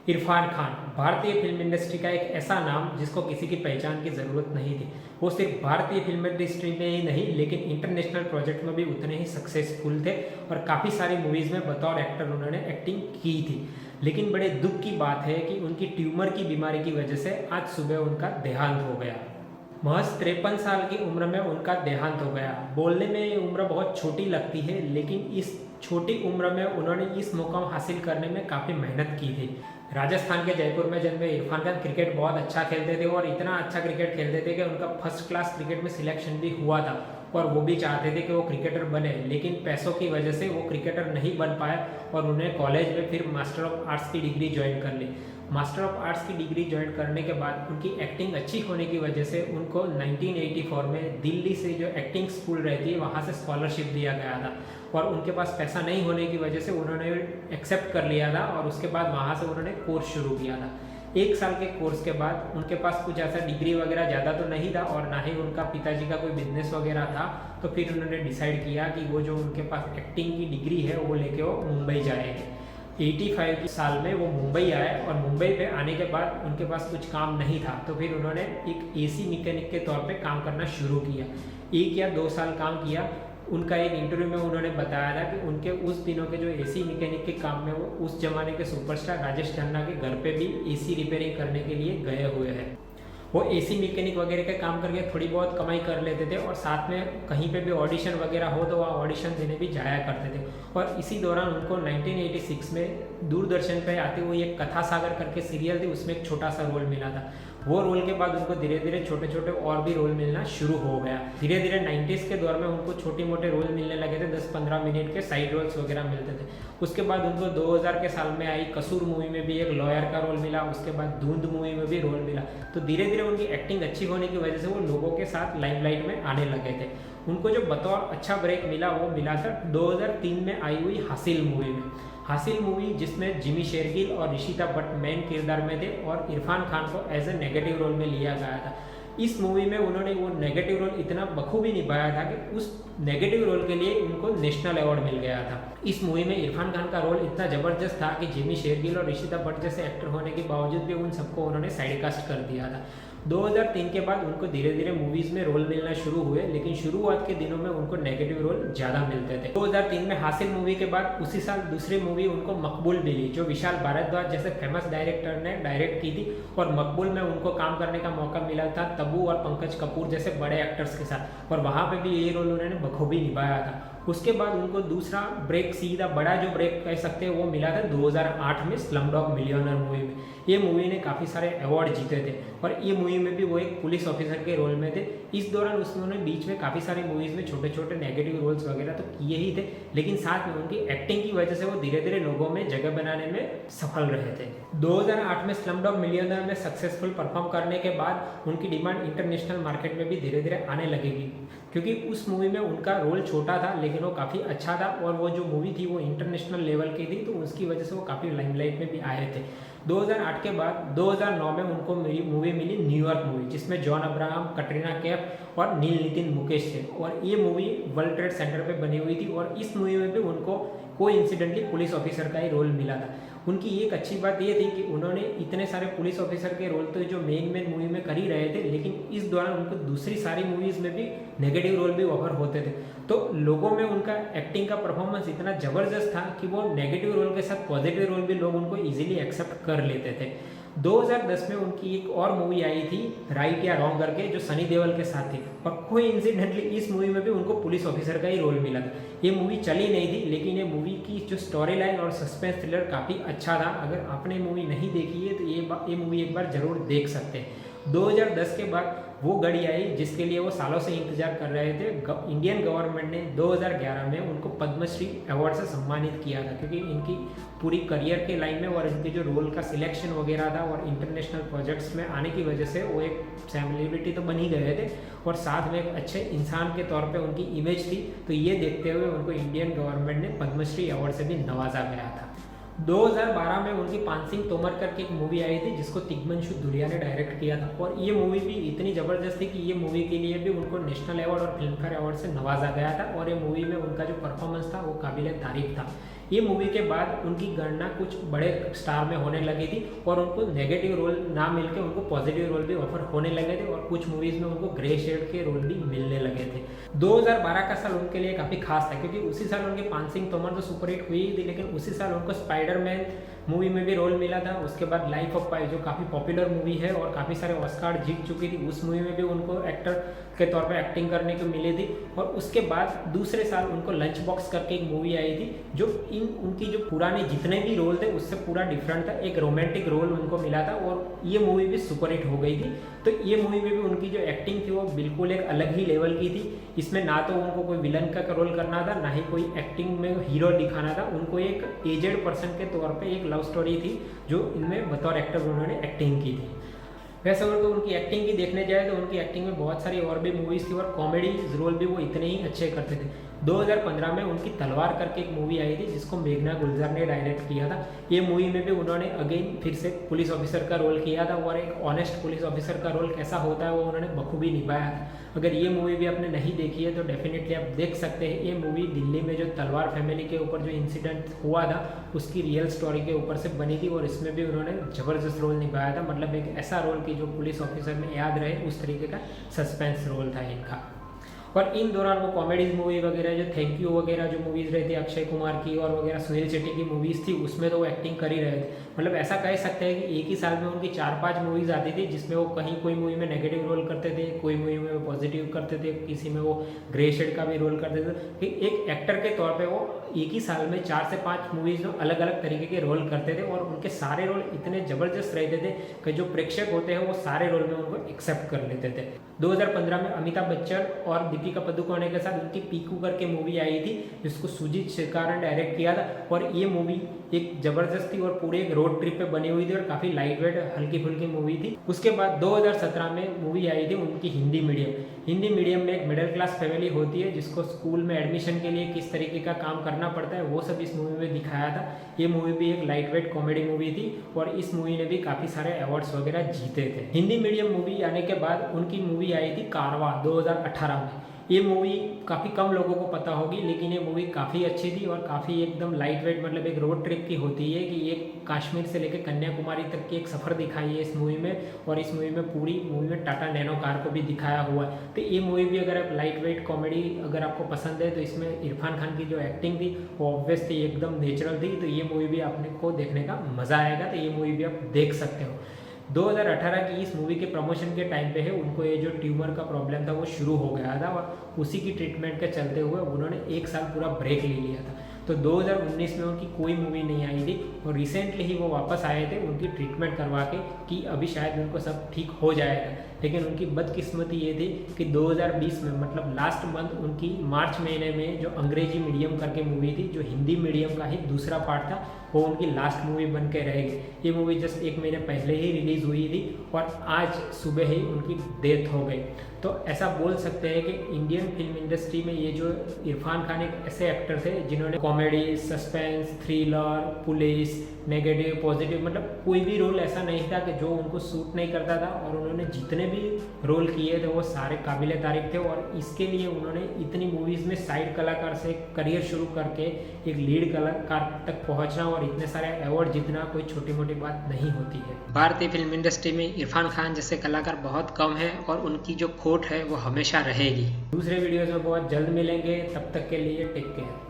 इरफान खान भारतीय film industry का एक ऐसा नाम जिसको किसी की पहचान की ज़रूरत नहीं थी। वो सिर्फ भारतीय फिल्म इंडस्ट्री में ही नहीं लेकिन इंटरनेशनल प्रोजेक्ट में भी उतने ही सक्सेसफुल थे और काफ़ी सारी मूवीज़ में बतौर एक्टर उन्होंने एक्टिंग की थी। लेकिन बड़े दुख की बात है कि उनकी ट्यूमर की बीमारी की वजह से आज सुबह उनका देहांत हो गया। महज 53 साल की उम्र में उनका देहांत हो गया। बोलने में ये उम्र बहुत छोटी लगती है लेकिन इस छोटी उम्र में उन्होंने इस मुकाम हासिल करने में काफ़ी मेहनत की थी। राजस्थान के जयपुर में जन्मे इरफान खान क्रिकेट बहुत अच्छा खेलते थे और इतना अच्छा क्रिकेट खेलते थे कि उनका फर्स्ट क्लास क्रिकेट में सिलेक्शन भी हुआ था और वो भी चाहते थे कि वो क्रिकेटर बने, लेकिन पैसों की वजह से वो क्रिकेटर नहीं बन पाए और उन्हें कॉलेज में फिर मास्टर ऑफ आर्ट्स की डिग्री ज्वाइन कर ली। मास्टर ऑफ आर्ट्स की डिग्री ज्वाइन करने के बाद उनकी एक्टिंग अच्छी होने की वजह से उनको 1984 में दिल्ली से जो एक्टिंग स्कूल रहती है वहाँ से स्कॉलरशिप दिया गया था और उनके पास पैसा नहीं होने की वजह से उन्होंने एक्सेप्ट कर लिया था और उसके बाद वहाँ से उन्होंने कोर्स शुरू किया था। 1 साल के कोर्स के बाद उनके पास कुछ ऐसा डिग्री वगैरह ज़्यादा तो नहीं था और ना ही उनका पिताजी का कोई बिजनेस वगैरह था, तो फिर उन्होंने डिसाइड किया कि वो जो उनके पास एक्टिंग की डिग्री है वो लेके वो मुंबई जाएंगे। 85 साल में वो मुंबई आए और मुंबई पे आने के बाद उनके पास कुछ काम नहीं था तो फिर उन्होंने एक एसी मैकेनिक के तौर पे काम करना शुरू किया। 1 या 2 साल काम किया। उनका एक इंटरव्यू में उन्होंने बताया था कि उनके उस दिनों के जो एसी मैकेनिक के काम में वो उस जमाने के सुपरस्टार राजेश खन्ना के घर पे भी एसी रिपेयरिंग करने के लिए गए हुए हैं। वो एसी मैकेनिक वगैरह का काम करके थोड़ी बहुत कमाई कर लेते थे और साथ में कहीं पे भी ऑडिशन वगैरह हो तो वहाँ ऑडिशन देने भी जाया करते थे। और इसी दौरान उनको 1986 में दूरदर्शन पे आती हुई एक कथा सागर करके सीरियल थी, उसमें एक छोटा सा रोल मिला था। वो रोल के बाद उनको धीरे धीरे छोटे छोटे और भी रोल मिलना शुरू हो गया। धीरे धीरे 90s के दौर में उनको छोटे मोटे रोल मिलने लगे थे, 10-15 मिनट के साइड रोल्स वगैरह मिलते थे। उसके बाद उनको 2000 के साल में आई कसूर मूवी में भी एक लॉयर का रोल मिला, उसके बाद धुंध मूवी में भी रोल मिला। तो धीरे धीरे उनकी एक्टिंग अच्छी होने की वजह से वो लोगों के साथ लाइमलाइट में आने लगे थे। उनको जो बतौर अच्छा ब्रेक मिला वो मिला था 2003 में आई हुई हासिल मूवी में। हासिल मूवी जिसमें जिमी शेरगिल और ऋषिता भट्ट मेन किरदार में थे और इरफान खान को एज ए नेगेटिव रोल में लिया गया था। इस मूवी में उन्होंने वो नेगेटिव रोल इतना बखूबी निभाया था कि उस नेगेटिव रोल के लिए उनको नेशनल अवार्ड मिल गया था। इस मूवी में इरफान खान का रोल इतना ज़बरदस्त था कि जिमी शेरगिल और ऋषिता भट्ट जैसे एक्टर होने के बावजूद भी उन सबको उन्होंने साइड कास्ट कर दिया था। 2003 के बाद उनको धीरे धीरे मूवीज़ में रोल मिलना शुरू हुए, लेकिन शुरुआत के दिनों में उनको नेगेटिव रोल ज़्यादा मिलते थे। 2003 में हासिल मूवी के बाद उसी साल दूसरी मूवी उनको मकबूल मिली, जो विशाल भारद्वाज जैसे फेमस डायरेक्टर ने डायरेक्ट की थी और मकबूल में उनको काम करने का मौका मिला था तब्बू और पंकज कपूर जैसे बड़े एक्टर्स के साथ और वहाँ पर भी यही रोल उन्होंने बखूबी निभाया था। उसके बाद उनको दूसरा ब्रेक, सीधा बड़ा जो ब्रेक कह सकते हैं, वो मिला था 2008 में स्लमडॉग मिलियनेयर मूवी में। ये मूवी ने काफ़ी सारे अवार्ड जीते थे और ये मूवी में भी वो एक पुलिस ऑफिसर के रोल में थे। इस दौरान उन्होंने बीच में काफ़ी सारी मूवीज़ में छोटे छोटे नेगेटिव रोल्स वगैरह तो किए ही थे, लेकिन साथ में उनकी एक्टिंग की वजह से वो धीरे धीरे लोगों में जगह बनाने में सफल रहे थे। 2008 में स्लमडॉग मिलियनेयर में सक्सेसफुल परफॉर्म करने के बाद उनकी डिमांड इंटरनेशनल मार्केट में भी धीरे धीरे आने लगेगी, क्योंकि उस मूवी में उनका रोल छोटा था लेकिन वो काफ़ी अच्छा था और वो जो मूवी थी वो इंटरनेशनल लेवल की थी, तो उसकी वजह से वो काफ़ी लाइमलाइट में भी आए थे। 2008 के बाद 2009 में उनको मेरी मूवी मिली न्यूयॉर्क मूवी, जिसमें जॉन अब्राहम, कटरीना कैफ और नील नितिन मुकेश थे और ये मूवी वर्ल्ड ट्रेड सेंटर पे बनी हुई थी और इस मूवी में भी उनको कोइंसिडेंटली पुलिस ऑफिसर का ही रोल मिला था। उनकी एक अच्छी बात ये थी कि उन्होंने इतने सारे पुलिस ऑफिसर के रोल तो जो मेन मूवी में कर ही रहे थे, लेकिन इस दौरान उनको दूसरी सारी मूवीज़ में भी नेगेटिव रोल भी ऑफर होते थे, तो लोगों में उनका एक्टिंग का परफॉर्मेंस इतना ज़बरदस्त था कि वो नेगेटिव रोल के साथ पॉजिटिव रोल भी लोग उनको ईजिली एक्सेप्ट कर लेते थे। 2010 में उनकी एक और मूवी आई थी राइट या रॉन्ग करके, जो सनी देओल के साथ थी और कोइंसिडेंटली इस मूवी में भी उनको पुलिस ऑफिसर का ही रोल मिला था। ये मूवी चली नहीं थी, लेकिन ये मूवी की जो स्टोरी लाइन और सस्पेंस थ्रिलर काफ़ी अच्छा था। अगर आपने मूवी नहीं देखी है तो ये मूवी एक बार ज़रूर देख सकते हैं। 2010 के बाद वो घड़ी आई जिसके लिए वो सालों से इंतजार कर रहे थे। इंडियन गवर्नमेंट ने 2011 में उनको पद्मश्री अवार्ड से सम्मानित किया था, क्योंकि इनकी पूरी करियर के लाइन में और इनके जो रोल का सिलेक्शन वगैरह था और इंटरनेशनल प्रोजेक्ट्स में आने की वजह से वो एक सेलिब्रिटी तो बन ही गए थे और साथ में एक अच्छे इंसान के तौर पे उनकी इमेज थी। तो ये देखते हुए उनको इंडियन गवर्नमेंट ने पद्मश्री अवार्ड से भी नवाजा गया था। 2012 में उनकी पानसिंह तोमर करके एक मूवी आई थी जिसको तिग्मांशु धूलिया ने डायरेक्ट किया था और ये मूवी भी इतनी ज़बरदस्त थी कि ये मूवी के लिए भी उनको नेशनल अवार्ड और फिल्मफेयर अवार्ड से नवाजा गया था और ये मूवी में उनका जो परफॉर्मेंस था वो काबिल तारीफ था। ये मूवी के बाद उनकी गणना कुछ बड़े स्टार में होने लगी थी और उनको नेगेटिव रोल ना मिलके उनको पॉजिटिव रोल भी ऑफर होने लगे थे और कुछ मूवीज़ में उनको ग्रे शेड के रोल भी मिलने लगे थे। 2012 का साल उनके लिए काफ़ी खास था क्योंकि उसी साल उनकी पांसिंग तोमर तो सुपरहिट हुई थी, लेकिन उसी साल उनको स्पाइडरमैन मूवी में भी रोल मिला था। उसके बाद लाइफ ऑफ पाई जो काफ़ी पॉपुलर मूवी है और काफ़ी सारे ऑस्कार जीत चुकी थी, उस मूवी में भी उनको एक्टर के तौर पे एक्टिंग करने को मिली थी। और उसके बाद दूसरे साल उनको लंच बॉक्स करके एक मूवी आई थी जो उनकी जो पुराने जितने भी रोल थे उससे पूरा डिफरेंट था। एक रोमांटिक रोल उनको मिला था और ये मूवी भी सुपरहिट हो गई थी। तो ये मूवी में भी उनकी जो एक्टिंग थी वो बिल्कुल एक अलग ही लेवल की थी। इसमें ना तो उनको कोई विलन का रोल करना था, ना ही कोई एक्टिंग में हीरो दिखाना था। उनको एक एजेड पर्सन के तौर पे एक लव स्टोरी थी जो इनमें बतौर एक्टर उन्होंने एक्टिंग की थी। वैसे अगर तो उनकी एक्टिंग की देखने जाए तो उनकी एक्टिंग में बहुत सारी और भी मूवीज़ थी और कॉमेडी रोल भी वो इतने ही अच्छे करते थे। 2015 में उनकी तलवार करके एक मूवी आई थी जिसको मेघना गुलजार ने डायरेक्ट किया था। ये मूवी में भी उन्होंने अगेन फिर से पुलिस ऑफिसर का रोल किया था और एक ऑनेस्ट पुलिस ऑफिसर का रोल कैसा होता है वो उन्होंने बखूबी निभाया था। अगर ये मूवी भी आपने नहीं देखी है तो डेफिनेटली आप देख सकते हैं। ये मूवी दिल्ली में जो तलवार फैमिली के ऊपर जो इंसिडेंट हुआ था उसकी रियल स्टोरी के ऊपर से बनी थी और इसमें भी उन्होंने ज़बरदस्त रोल निभाया था। मतलब एक ऐसा रोल कि जो पुलिस ऑफिसर में याद रहे, उस तरीके का सस्पेंस रोल था इनका। और इन दौरान वो कॉमेडीज मूवी वगैरह जो थैंक यू वगैरह जो मूवीज़ रहती है अक्षय कुमार की और वगैरह सुनील शेट्टी की मूवीज़ थी उसमें तो वो एक्टिंग कर ही रहे थे। मतलब ऐसा कह सकते हैं कि एक ही साल में उनकी 4-5 मूवीज़ आती थी जिसमें वो कहीं कोई मूवी में नेगेटिव रोल करते थे, कोई मूवी में वो पॉजिटिव करते थे, किसी में वो ग्रे शेड का भी रोल करते थे। कि एक एक्टर के तौर पर वो एक ही साल में 4 से 5 मूवीज़ में अलग अलग तरीके के रोल करते थे और उनके सारे रोल इतने ज़बरदस्त रहते थे कि जो प्रेक्षक होते हैं वो सारे रोल में उनको एक्सेप्ट कर लेते थे। 2015 में अमिताभ बच्चन और दीपिका पादुकोणे के साथ उनकी पीकू करके मूवी आई थी जिसको सुजीत शेखर ने डायरेक्ट किया था और ये मूवी एक ज़बरदस्त थी और पूरे एक रोड ट्रिप पे बनी हुई थी और काफ़ी लाइट वेट हल्की फुल्की मूवी थी। उसके बाद 2017 में मूवी आई थी उनकी हिंदी मीडियम में एक मिडिल क्लास फैमिली होती है जिसको स्कूल में एडमिशन के लिए किस तरीके का काम करना पड़ता है वो सब इस मूवी में दिखाया था। ये मूवी भी एक लाइट वेट कॉमेडी मूवी थी और इस मूवी ने भी काफ़ी सारे अवार्ड्स वगैरह जीते थे। हिंदी मीडियम मूवी आने के बाद उनकी मूवी आई थी कारवां 2018 में। ये मूवी काफ़ी कम लोगों को पता होगी लेकिन ये मूवी काफ़ी अच्छी थी और काफ़ी एकदम लाइट वेट मतलब एक रोड ट्रिप की होती है कि एक कश्मीर से लेकर कन्याकुमारी तक की एक सफ़र दिखाई है इस मूवी में। और इस मूवी में पूरी मूवी में टाटा नैनो कार को भी दिखाया हुआ है। तो ये मूवी भी अगर आप लाइट वेट कॉमेडी अगर आपको पसंद है तो इसमें इरफान खान की जो एक्टिंग थी वो ऑब्वियस थी, एकदम नेचुरल थी। तो ये मूवी भी आपने को देखने का मज़ा आएगा। तो ये मूवी भी आप देख सकते हो। 2018 की इस मूवी के प्रमोशन के टाइम पे है उनको ये जो ट्यूमर का प्रॉब्लम था वो शुरू हो गया था और उसी की ट्रीटमेंट के चलते हुए उन्होंने 1 साल पूरा ब्रेक ले लिया था। तो 2019 में उनकी कोई मूवी नहीं आई थी और रिसेंटली ही वो वापस आए थे उनकी ट्रीटमेंट करवा के कि अभी शायद उनको सब ठीक हो जाएगा। लेकिन उनकी बदकिस्मती ये थी कि 2020 में मतलब लास्ट मंथ उनकी मार्च महीने में जो अंग्रेजी मीडियम करके मूवी थी जो हिंदी मीडियम का ही दूसरा पार्ट था वो उनकी लास्ट मूवी बन के रह गई। ये मूवी जस्ट 1 महीने पहले ही रिलीज़ हुई थी और आज सुबह ही उनकी डेथ हो गई। तो ऐसा बोल सकते हैं कि इंडियन फिल्म इंडस्ट्री में ये जो इरफान खान एक ऐसे एक्टर थे जिन्होंने comedy, suspense, thriller, police, negative, positive मतलब कोई भी रोल ऐसा नहीं था कि जो उनको सूट नहीं करता था और उन्होंने जितने भी रोल किए थे वो सारे काबिल तारीफ थे। और इसके लिए उन्होंने इतनी मूवीज़ में साइड कलाकार से करियर शुरू करके एक लीड कलाकार तक पहुंचना और इतने सारे अवार्ड जीतना कोई छोटी मोटी बात नहीं होती है। भारतीय फिल्म इंडस्ट्री में इरफान खान जैसे कलाकार बहुत कम है और उनकी जो खोट है वो हमेशा रहेगी। दूसरे वीडियोज़ में बहुत जल्द मिलेंगे, तब तक के लिए टेक केयर।